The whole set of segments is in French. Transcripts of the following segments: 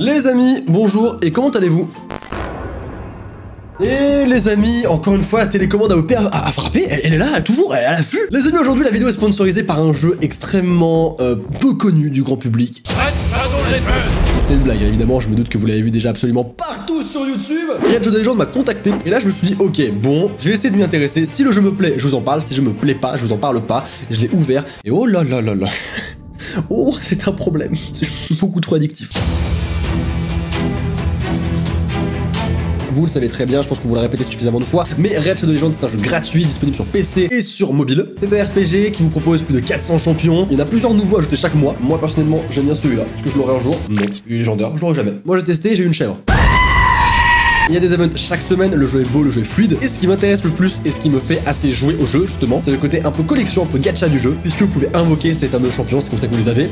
Les amis, bonjour, et comment allez-vous? Et les amis, encore une fois, la télécommande AOP a frappé, elle est là, toujours, elle a l'affût. Les amis, aujourd'hui, la vidéo est sponsorisée par un jeu extrêmement peu connu du grand public. C'est une blague, évidemment, je me doute que vous l'avez vu déjà absolument partout sur YouTube. Red Shadow Legends m'a contacté, et là je me suis dit, ok, bon, je vais essayer de m'y intéresser. Si le jeu me plaît, je vous en parle, si je me plais pas, je vous en parle pas. Je l'ai ouvert, et oh là là là là. Oh, c'est un problème, c'est beaucoup trop addictif. Vous le savez très bien, je pense qu'on vous l'a répété suffisamment de fois, mais Red Shadow Legends c'est un jeu gratuit, disponible sur PC et sur mobile. C'est un RPG qui vous propose plus de 400 champions. Il y en a plusieurs nouveaux à ajouter chaque mois. Moi personnellement, j'aime bien celui-là. Est-ce que je l'aurai un jour? Non. Il est légendaire, je l'aurai jamais. Moi j'ai testé, j'ai eu une chèvre. Il y a des events chaque semaine, le jeu est beau, le jeu est fluide. Et ce qui m'intéresse le plus et ce qui me fait assez jouer au jeu, justement, c'est le côté un peu collection, un peu gacha du jeu, puisque vous pouvez invoquer ces fameux champions, c'est comme ça que vous les avez.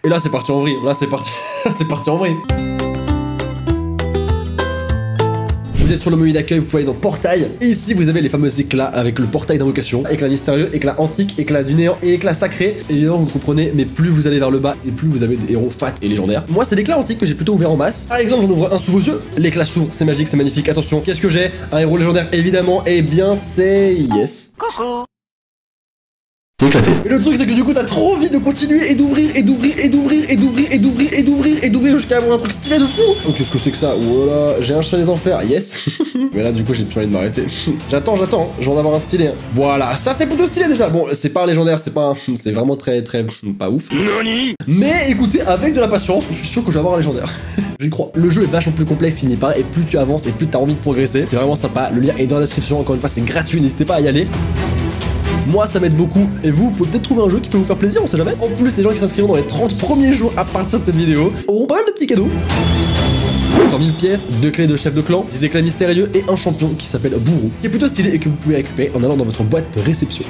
Et là c'est parti en vrille, là c'est parti, c'est parti en vrille. Vous êtes sur le menu d'accueil, vous pouvez aller dans Portail. Et ici, vous avez les fameux éclats avec le portail d'invocation. Éclat mystérieux, éclat antique, éclat du néant et éclat sacré. Évidemment, vous comprenez, mais plus vous allez vers le bas et plus vous avez des héros fat et légendaires. Moi, c'est l'éclat antique que j'ai plutôt ouvert en masse. Par exemple, j'en ouvre un sous vos yeux. L'éclat s'ouvre, c'est magique, c'est magnifique. Attention, qu'est-ce que j'ai? Un héros légendaire, évidemment. Eh bien, c'est Yes. Coucou. C'est éclaté. Et le truc c'est que du coup t'as trop envie de continuer et d'ouvrir et d'ouvrir et d'ouvrir et d'ouvrir et d'ouvrir et d'ouvrir et d'ouvrir jusqu'à avoir un truc stylé de fou. Oh qu'est-ce que c'est que ça? Voilà, j'ai un chalet d'enfer, yes. Mais là du coup j'ai plus envie de m'arrêter. J'attends, je vais en avoir un stylé. Voilà, ça c'est plutôt stylé déjà. Bon, c'est pas un légendaire, c'est pas un... c'est vraiment très pas ouf. Noni. Mais écoutez, avec de la patience, je suis sûr que je vais avoir un légendaire. J'y crois. Le jeu est vachement plus complexe qu'il n'y paraît et plus tu avances et plus t'as envie de progresser. C'est vraiment sympa. Le lien est dans la description. Encore une fois, c'est gratuit, n'hésitez pas à y aller. Moi ça m'aide beaucoup et vous pouvez peut-être trouver un jeu qui peut vous faire plaisir, on sait jamais. En plus les gens qui s'inscrivent dans les 30 premiers jours à partir de cette vidéo auront pas mal de petits cadeaux. Sur 1000 pièces, 2 clés de chef de clan, 10 éclats mystérieux et un champion qui s'appelle Bourreau, qui est plutôt stylé et que vous pouvez récupérer en allant dans votre boîte de réception.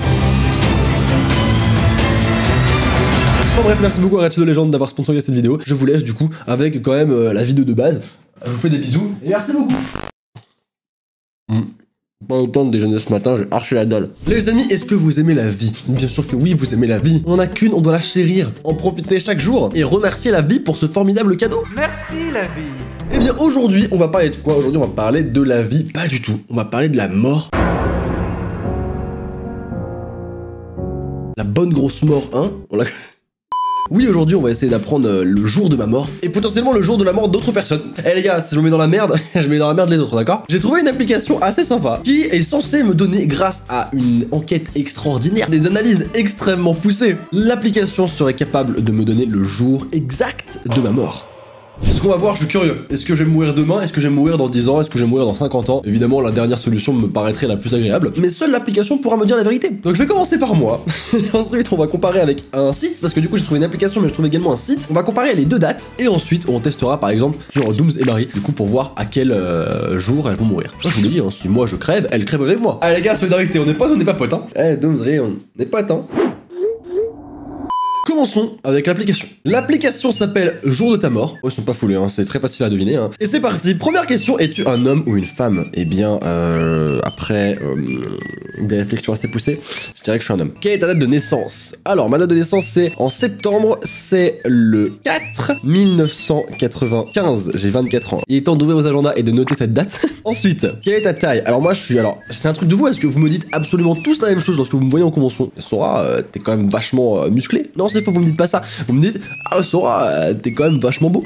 Enfin bref, merci beaucoup à Red Shadow Legends d'avoir sponsorisé cette vidéo. Je vous laisse du coup avec quand même la vidéo de base. Je vous fais des bisous et merci beaucoup. Pas autant de déjeuner ce matin, j'ai arché la dalle. Les amis, est-ce que vous aimez la vie? Bien sûr que oui, vous aimez la vie. On en a qu'une, on doit la chérir, en profiter chaque jour et remercier la vie pour ce formidable cadeau. Merci la vie. Eh bien aujourd'hui, on va parler de quoi? Aujourd'hui, on va parler de la vie. Pas du tout. On va parler de la mort. La bonne grosse mort, hein? Oui, aujourd'hui, on va essayer d'apprendre le jour de ma mort et potentiellement le jour de la mort d'autres personnes. Eh les gars, si je me mets dans la merde, je mets dans la merde les autres, d'accord? J'ai trouvé une application assez sympa qui est censée me donner, grâce à une enquête extraordinaire, des analyses extrêmement poussées. L'application serait capable de me donner le jour exact de ma mort. C'est ce qu'on va voir, je suis curieux. Est-ce que je vais mourir demain? Est-ce que je vais mourir dans 10 ans? Est-ce que je vais mourir dans 50 ans? Évidemment, la dernière solution me paraîtrait la plus agréable, mais seule l'application pourra me dire la vérité. Donc je vais commencer par moi. Ensuite, on va comparer avec un site, parce que du coup, j'ai trouvé une application, mais je trouve également un site. On va comparer les deux dates, et ensuite, on testera par exemple sur Dooms et Marie, du coup, pour voir à quel jour elles vont mourir. Moi, je vous l'ai dit, hein, si moi je crève, elles crèvent avec moi. Allez les gars, solidarité, on n'est pas potes, hein. Eh, Dooms, on n'est pas potes, hein. Commençons avec l'application. L'application s'appelle Jour de ta mort. Oh, ils sont pas foulés, hein, c'est très facile à deviner. Hein. Et c'est parti. Première question, es-tu un homme ou une femme? Eh bien, après des réflexions assez poussées, je dirais que je suis un homme. Quelle est ta date de naissance? Alors, ma date de naissance, c'est en septembre, c'est le 4 1995. J'ai 24 ans. Il est temps d'ouvrir vos agendas et de noter cette date. Ensuite, quelle est ta taille? Alors moi, je suis... Alors, c'est un truc de vous, est-ce que vous me dites absolument tous la même chose lorsque vous me voyez en convention? Sora, t'es quand même vachement musclé. Non, c'est faux, vous me dites pas ça. Vous me dites, ah Sora, t'es quand même vachement beau.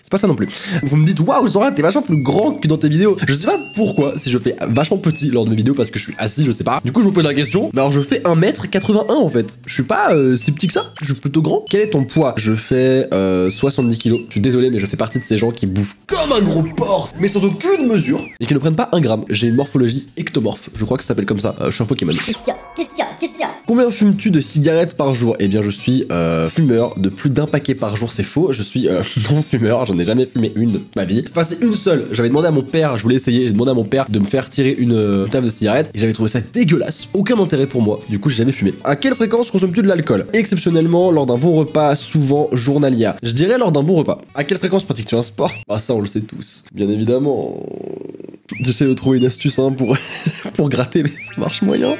C'est pas ça non plus. Vous me dites, waouh Sora, t'es vachement plus grand que dans tes vidéos. Je sais pas pourquoi, si je fais vachement petit lors de mes vidéos parce que je suis assis, je sais pas. Du coup, je me pose la question. Mais alors, je fais 1m81 en fait. Je suis pas si petit que ça. Je suis plutôt grand. Quel est ton poids? Je fais 70 kilos. Je suis désolé, mais je fais partie de ces gens qui bouffent comme un gros porc, mais sans aucune mesure, et qui ne prennent pas un gramme. J'ai une morphologie ectomorphe. Je crois que ça s'appelle comme ça. Je suis un Pokémon. Question. Combien fumes-tu de cigarettes par jour? Eh bien, je suis fumeur de plus d'un paquet par jour. C'est faux. Je suis non-fumeur. J'en ai jamais fumé une de ma vie. Enfin, c'est une seule. J'avais demandé à mon père, je voulais essayer, j'ai demandé à mon père de me faire tirer une table de cigarette et j'avais trouvé ça dégueulasse. Aucun intérêt pour moi. Du coup, j'ai jamais fumé. À quelle fréquence consommes-tu de l'alcool? Exceptionnellement, lors d'un bon repas, souvent journalière. Je dirais lors d'un bon repas. À quelle fréquence pratiques-tu un sport? Ah, ça, on le sait tous. Bien évidemment. J'essaie de trouver une astuce hein, pour pour gratter, mais ça marche moyen.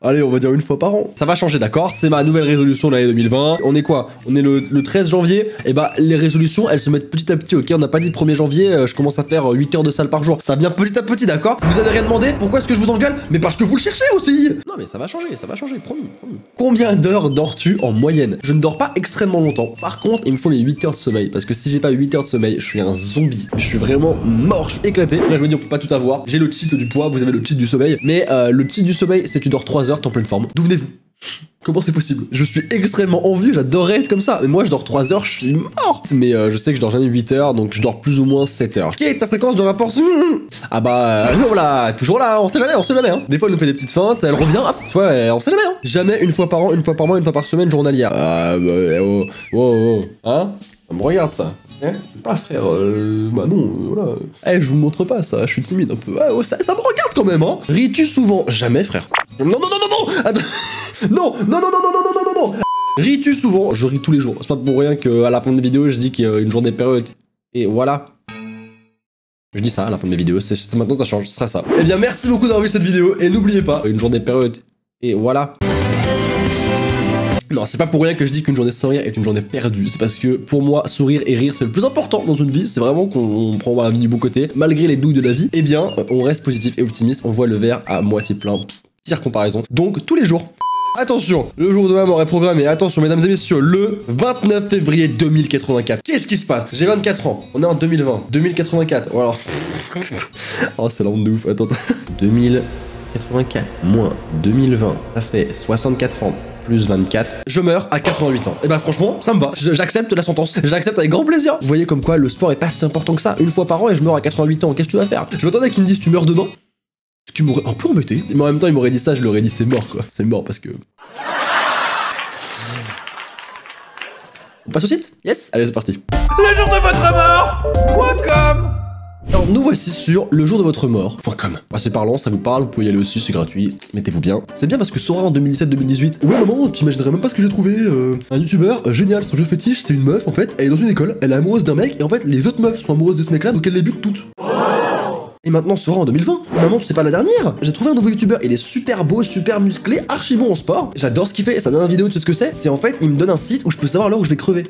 Allez, on va dire une fois par an. Ça va changer, d'accord? C'est ma nouvelle résolution de l'année 2020. On est quoi? On est le 13 janvier. Et bah, les résolutions, elles se mettent petit à petit, ok? On n'a pas dit 1er janvier, je commence à faire 8 heures de salle par jour. Ça vient petit à petit, d'accord? Vous avez rien demandé? Pourquoi est-ce que je vous engueule? Mais parce que vous le cherchez aussi! Non, mais ça va changer, promis, promis. Combien d'heures dors-tu en moyenne? Je ne dors pas extrêmement longtemps. Par contre, il me faut mes 8 heures de sommeil. Parce que si j'ai pas 8 heures de sommeil, je suis un zombie. Je suis vraiment mort, je suis éclaté. Après, je me dis, on peut pas tout avoir. J'ai le cheat du poids, vous avez le cheat du sommeil. Mais le cheat du sommeil, c'est que tu dors 3 heures, t'es en pleine forme. D'où venez-vous? Comment c'est possible? Je suis extrêmement envieux, j'adorerais être comme ça. Mais moi, je dors 3 heures, je suis mort. Mais je sais que je dors jamais 8 heures, donc je dors plus ou moins 7 heures. Quelle est ta fréquence de rapport? Ah bah, voilà, toujours là, on sait jamais, hein. Des fois, elle nous fait des petites feintes, elle revient, hop, tu vois, on sait jamais, hein. Jamais une fois par an, une fois par mois, une fois par semaine, journalière. Ah, bah, oh, hein? Ça me regarde, ça. Hein? Pas frère, bah non, voilà. Eh, je vous montre pas ça, je suis timide un peu. Ouais, ça me regarde quand même, hein. Ris-tu souvent? Jamais, frère. Non, attends. Non. Ris-tu souvent? Je ris tous les jours. C'est pas pour rien qu'à la fin de mes vidéos, je dis qu'il y a une journée période. Et voilà. Je dis ça à la fin de mes vidéos, maintenant ça change, ce sera ça. Eh bien, merci beaucoup d'avoir vu cette vidéo, et n'oubliez pas, une journée période. Et voilà. Non, c'est pas pour rien que je dis qu'une journée sans rire est une journée perdue. C'est parce que pour moi, sourire et rire, c'est le plus important dans une vie. C'est vraiment qu'on prend la vie du bon côté. Malgré les douilles de la vie, eh bien, on reste positif et optimiste. On voit le verre à moitié plein. Pire comparaison. Donc, tous les jours. Attention, le jour de ma mort est programmé. Attention, mesdames et messieurs, le 29 février 2084. Qu'est-ce qui se passe? J'ai 24 ans. On est en 2020. 2084. Voilà. Oh, c'est la honte de ouf. Attends. 2084 moins 2020. Ça fait 64 ans. Plus 24, je meurs à 88 ans. Et bah franchement, ça me va. J'accepte la sentence. J'accepte avec grand plaisir. Vous voyez comme quoi le sport est pas si important que ça. Une fois par an et je meurs à 88 ans. Qu'est-ce que tu vas faire? Je m'attendais qu'ils me disent tu meurs demain. Ce qui m'aurait un peu embêté. Mais en même temps, ils m'auraient dit ça, je leur ai dit c'est mort quoi. C'est mort parce que... On passe au site? Yes? Allez, c'est parti. Le jour de votre mort.com. Alors nous voici sur le jour de votre mort.com. Bah, c'est parlant, ça vous parle, vous pouvez y aller aussi, c'est gratuit, mettez-vous bien. C'est bien parce que Sora en 2017-2018, ouais maman, t'imaginerais même pas ce que j'ai trouvé, un youtubeur génial, son jeu fétiche, c'est une meuf en fait, elle est dans une école, elle est amoureuse d'un mec, et en fait les autres meufs sont amoureuses de ce mec là, donc elle les bute toutes. Et maintenant Sora en 2020, maman tu sais pas la dernière, j'ai trouvé un nouveau youtubeur, il est super beau, super musclé, archi bon en sport, j'adore ce qu'il fait, et sa dernière vidéo tu sais ce que c'est en fait, il me donne un site où je peux savoir l'heure où je vais crever.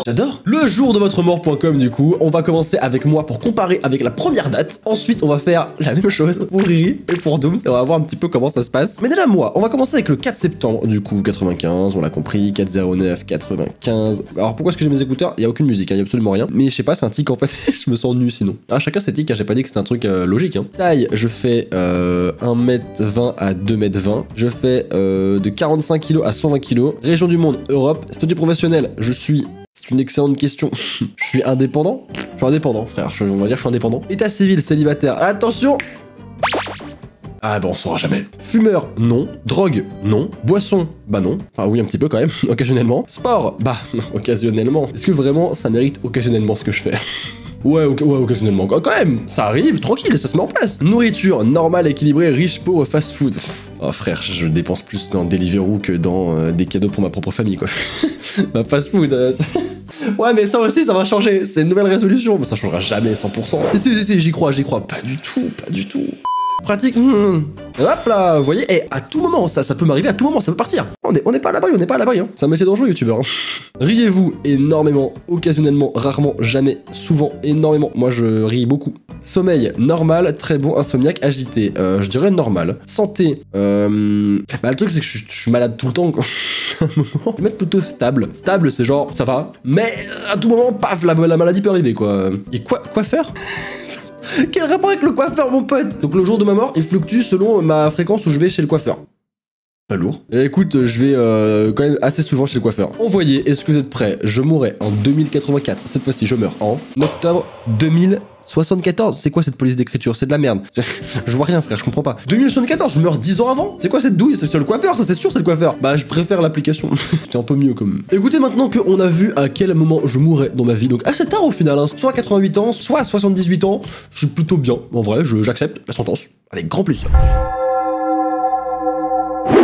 J'adore. Le jour de votre mort.com du coup, on va commencer avec moi pour comparer avec la première date. Ensuite, on va faire la même chose pour Riri et pour Dooms et on va voir un petit peu comment ça se passe. Mais déjà moi, on va commencer avec le 4 septembre du coup, 95, on l'a compris, 409, 95. Alors pourquoi est-ce que j'ai mes écouteurs? Il y a aucune musique, il y a absolument rien. Mais je sais pas, c'est un tic en fait, je me sens nu sinon. Ah, chacun ses tics, j'ai pas dit que c'était un truc logique hein. Taille, je fais 1m20 à 2m20. Je fais de 45 kg à 120 kg. Région du monde, Europe. Statut professionnel, je suis... C'est une excellente question. Je suis indépendant? Je suis indépendant, frère. On va dire que je suis indépendant. État civil, célibataire. Attention! Ah bon, on saura jamais. Fumeur, non. Drogue, non. Boisson, bah non. Enfin oui, un petit peu quand même, occasionnellement. Sport, bah occasionnellement. Est-ce que vraiment ça mérite occasionnellement ce que je fais? Ouais, occasionnellement. Quand même, ça arrive, tranquille, ça se met en place. Nourriture, normale, équilibrée, riche, pauvre, fast food. Oh frère, je dépense plus dans Deliveroo que dans des cadeaux pour ma propre famille, quoi. Bah fast food, ouais, mais ça aussi, ça va changer. C'est une nouvelle résolution. Mais ça changera jamais 100%. Si, j'y crois. Pas du tout. Pratique. Hop là, vous voyez, et à tout moment, ça peut m'arriver à tout moment, ça peut partir. On n'est pas à l'abri, hein. C'est un métier dangereux, youtubeur. Hein. Riez-vous énormément, occasionnellement, rarement, jamais, souvent, énormément. Moi, je ris beaucoup. Sommeil, normal, très bon, insomniaque, agité. Je dirais normal. Santé, bah le truc, c'est que je suis malade tout le temps, quoi. Je vais mettre plutôt stable. Stable, c'est genre, ça va. Mais à tout moment, paf, la maladie peut arriver, quoi. Et quoi faire? Quel rapport avec le coiffeur, mon pote? Donc le jour de ma mort, il fluctue selon ma fréquence où je vais chez le coiffeur. Pas lourd. Et écoute, je vais quand même assez souvent chez le coiffeur. Envoyez, est-ce que vous êtes prêts? Je mourrai en 2084. Cette fois-ci, je meurs en octobre 2074. C'est quoi cette police d'écriture? C'est de la merde. Je vois rien, frère, je comprends pas. 2074, je meurs 10 ans avant. C'est quoi cette douille? C'est le coiffeur, ça c'est sûr, c'est le coiffeur. Bah, je préfère l'application. C'était un peu mieux comme. Écoutez, maintenant qu'on a vu à quel moment je mourrai dans ma vie, donc assez tard au final, hein, soit 88 ans, soit 78 ans, je suis plutôt bien. En vrai, j'accepte la sentence avec grand plaisir.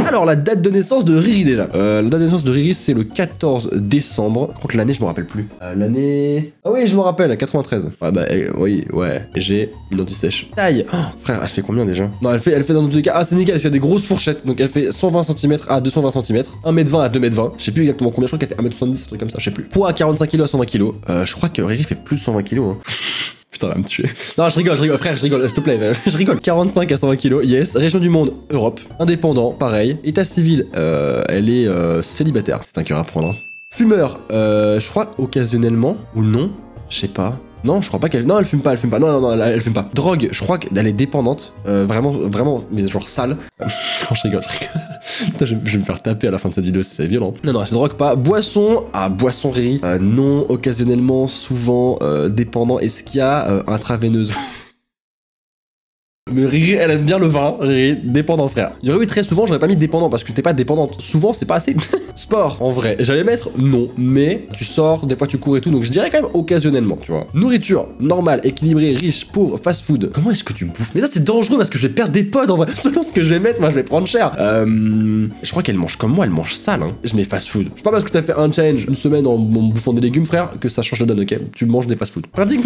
Alors, la date de naissance de Riri déjà. La date de naissance de Riri, c'est le 14 décembre. Par contre, l'année, je me rappelle plus. L'année... Ah oui, je me rappelle, 93. Ouais, bah, oui, ouais. Et j'ai une anti-sèche. Taille. Oh, frère, elle fait combien déjà? Non, elle fait dans tous les cas... Ah, c'est nickel, parce qu'il y a des grosses fourchettes. Donc, elle fait 120 cm à 220 cm. 1m20 à 2m20. Je sais plus exactement combien. Je crois qu'elle fait 1m70, un truc comme ça, je sais plus. Poids à 45 kg à 120 kg. Je crois que Riri fait plus de 120 kg. Hein. Putain, elle va me tuer. Non, je rigole, frère, je rigole, s'il te plaît. Je rigole. 45 à 120 kg, yes. Région du monde, Europe. Indépendant, pareil. État civil, elle est célibataire. C'est un cœur à prendre. Hein. Fumeur, je crois occasionnellement, ou non, je sais pas. Non, je crois pas qu'elle... Non, elle fume pas. Non, elle fume pas. Drogue, je crois qu'elle est dépendante. Vraiment, mais genre sale. Je rigole. Putain, je vais me faire taper à la fin de cette vidéo, c'est violent. Non, elle se drogue pas. Boisson, boisson Riri. Non, occasionnellement, souvent, dépendant. Est-ce qu'il y a intraveineuse? Mais Riri, elle aime bien le vin, Riri, dépendant frère. Il y aurait eu très souvent, j'aurais pas mis dépendant parce que t'es pas dépendante. Souvent, c'est pas assez. Sport, en vrai, j'allais mettre non, mais tu sors, des fois tu cours et tout, donc je dirais quand même occasionnellement, tu vois. Nourriture, normale, équilibrée, riche, pauvre, fast food. Comment est-ce que tu bouffes? Mais ça, c'est dangereux parce que je vais perdre des potes en vrai. Selon ce que je vais mettre, moi, je vais prendre cher. Je crois qu'elle mange comme moi, elle mange sale, hein. Je mets fast food. C'est pas parce que t'as fait un challenge une semaine en bouffant des légumes, frère, que ça change la donne, ok? Tu manges des fast food. Pratique.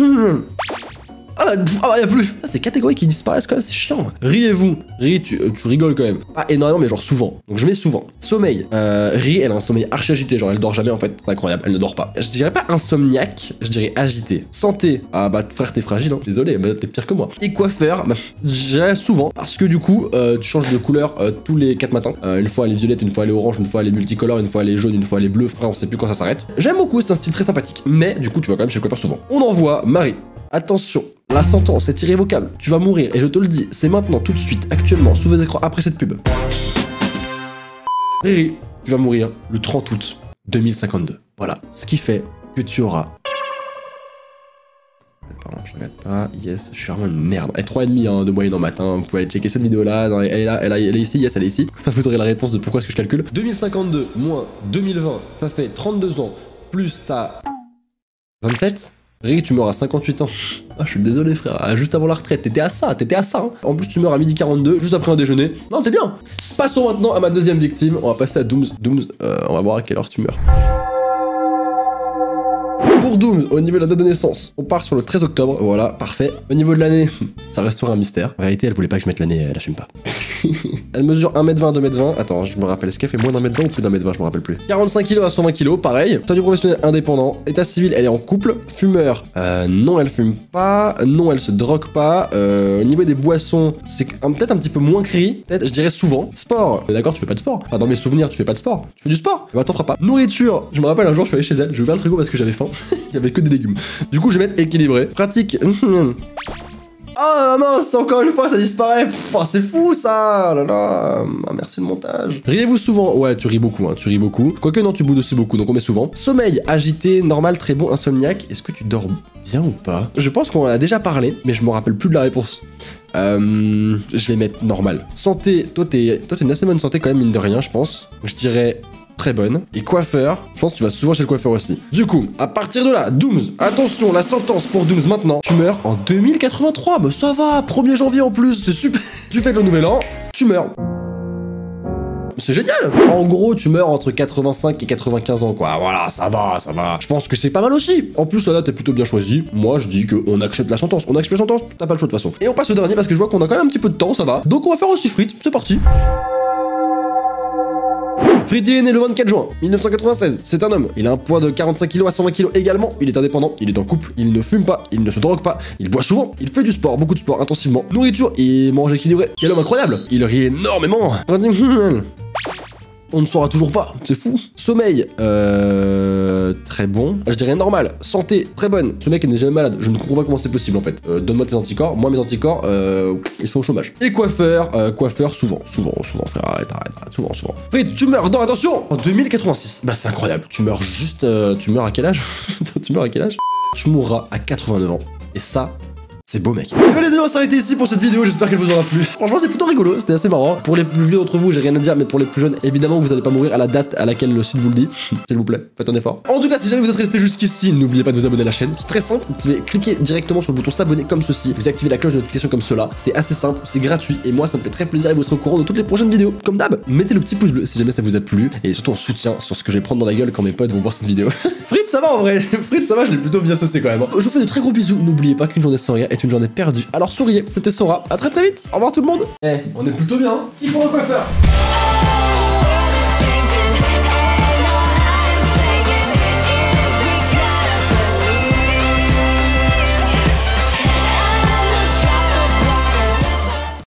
Ah, y'a plus. Ah, ces catégories qui disparaissent quand même, c'est chiant. Riez-vous. Ri, tu rigoles quand même. Pas énormément, mais genre souvent. Donc je mets souvent. Sommeil. Ri, elle a un sommeil archi agité. Genre elle dort jamais en fait. C'est incroyable. Elle ne dort pas. Je dirais pas insomniaque, je dirais agité. Santé. Ah bah frère, t'es fragile, hein. Désolé, bah, t'es pire que moi. Et coiffeur, bah, je dirais souvent. Parce que du coup, tu changes de couleur tous les 4 matins. Une fois elle est violette, une fois elle est orange, une fois elle est multicolore, une fois elle est jaune, une fois elle est bleue. Frère, on sait plus quand ça s'arrête. J'aime beaucoup, c'est un style très sympathique. Mais du coup, tu vas quand même chez le coiffeur souvent. On envoie Marie. Attention, la sentence est irrévocable. Tu vas mourir et je te le dis, c'est maintenant, tout de suite, actuellement, sous vos écrans, après cette pub. Riri, tu vas mourir le 30 août 2052. Voilà, ce qui fait que tu auras... Pardon, je regarde pas. Yes, je suis vraiment une merde. Elle est 3,5 hein, de moyenne en matin. Vous pouvez aller checker cette vidéo là. Non, elle est là, elle est ici. Yes, elle est ici. Ça vous aurez la réponse de pourquoi est-ce que je calcule. 2052 moins 2020, ça fait 32 ans. Plus t'as 27. Riri, tu meurs à 58 ans. Ah, je suis désolé, frère. Juste avant la retraite, t'étais à ça. Hein. En plus, tu meurs à 12h42, juste après un déjeuner. Non, t'es bien. Passons maintenant à ma deuxième victime. On va passer à Dooms. Dooms, on va voir à quelle heure tu meurs. Pour Dooms, au niveau de la date de naissance, on part sur le 13 octobre, voilà, parfait. Au niveau de l'année, ça restera un mystère. En réalité, elle voulait pas que je mette l'année, elle assume pas. Elle mesure 1m20, 2m20. Attends, je me rappelle, est-ce qu'elle fait moins d'1m20 ou plus d'1m20, je me rappelle plus. 45 kg à 120 kg, pareil. Statut professionnel indépendant. État civil, elle est en couple. Fumeur, non, elle fume pas. Non, elle se drogue pas. Au niveau des boissons, c'est peut-être un petit peu moins cri. Peut-être, je dirais souvent. Sport, d'accord, tu fais pas de sport. Enfin, dans mes souvenirs, tu fais pas de sport. Tu fais du sport. Bah, t'en feras pas. Nourriture, je me rappelle un jour, je suis allé chez elle, j'ai ouvert le frigo parce que j'avais faim. Il y avait que des légumes. Du coup, je vais mettre équilibré. Pratique. Oh mince, encore une fois ça disparaît. C'est fou ça. Là là. Ah, merci le montage. Riez-vous souvent? Ouais, tu ris beaucoup, hein, tu ris beaucoup. Quoique non, tu boudes aussi beaucoup, donc on met souvent. Sommeil, agité, normal, très bon, insomniaque. Est-ce que tu dors bien ou pas? Je pense qu'on en a déjà parlé, mais je me rappelle plus de la réponse. Je vais mettre normal. Santé, toi t'es une assez bonne santé quand même, mine de rien, je pense. Je dirais très bonne. Et coiffeur, je pense que tu vas souvent chez le coiffeur aussi. Du coup, à partir de là, Dooms, attention, la sentence pour Dooms maintenant. Tu meurs en 2083, mais ça va, 1er janvier en plus, c'est super. Tu fais le nouvel an, tu meurs. C'est génial. En gros, tu meurs entre 85 et 95 ans, quoi. Voilà, ça va, ça va. Je pense que c'est pas mal aussi. En plus, la date est plutôt bien choisie. Moi, je dis qu'on accepte la sentence. On accepte la sentence, t'as pas le choix de toute façon. Et on passe au dernier parce que je vois qu'on a quand même un petit peu de temps, ça va. Donc on va faire aussi frites, c'est parti. Frit, il est né le 24 juin 1996, c'est un homme, il a un poids de 45 kg à 120 kg également, il est indépendant, il est en couple, il ne fume pas, il ne se drogue pas, il boit souvent, il fait du sport, beaucoup de sport, intensivement, nourriture, il mange équilibré, quel homme incroyable, il rit énormément. On ne saura toujours pas, c'est fou. Sommeil, très bon. Je dirais normal. Santé, très bonne. Ce mec n'est jamais malade. Je ne comprends pas comment c'est possible en fait. Donne-moi tes anticorps. Moi, mes anticorps, ils sont au chômage. Et coiffeur, souvent, frère. Arrête. Souvent. Frit, tu meurs, non, attention, en 2086. Bah, c'est incroyable. Tu meurs juste. Tu meurs à quel âge? Tu meurs à quel âge? Tu mourras à 89 ans. Et ça, C'est beau mec. Et ben les amis, on va s'arrêter ici pour cette vidéo, j'espère qu'elle vous aura plu. Franchement c'est plutôt rigolo, c'était assez marrant. Pour les plus vieux d'entre vous, j'ai rien à dire, mais pour les plus jeunes, évidemment vous allez pas mourir à la date à laquelle le site vous le dit. S'il vous plaît, faites un effort. En tout cas, si jamais vous êtes resté jusqu'ici, n'oubliez pas de vous abonner à la chaîne. C'est très simple, vous pouvez cliquer directement sur le bouton s'abonner comme ceci. Vous activez la cloche de notification comme cela. C'est assez simple, c'est gratuit et moi ça me fait très plaisir et vous serez au courant de toutes les prochaines vidéos. Comme d'hab, mettez le petit pouce bleu si jamais ça vous a plu et surtout en soutien sur ce que je vais prendre dans la gueule quand mes potes vont voir cette vidéo. Fritz, ça va en vrai. Fritz, ça va, je l'ai plutôt bien saucé quand même. Je vous fais de très gros bisous. N'oubliez pas qu'une journée sans rire est une journée perdue. Alors souriez, c'était Sora. À très vite. Au revoir tout le monde. Eh, on est plutôt bien. Hein. Il faut un coiffeur.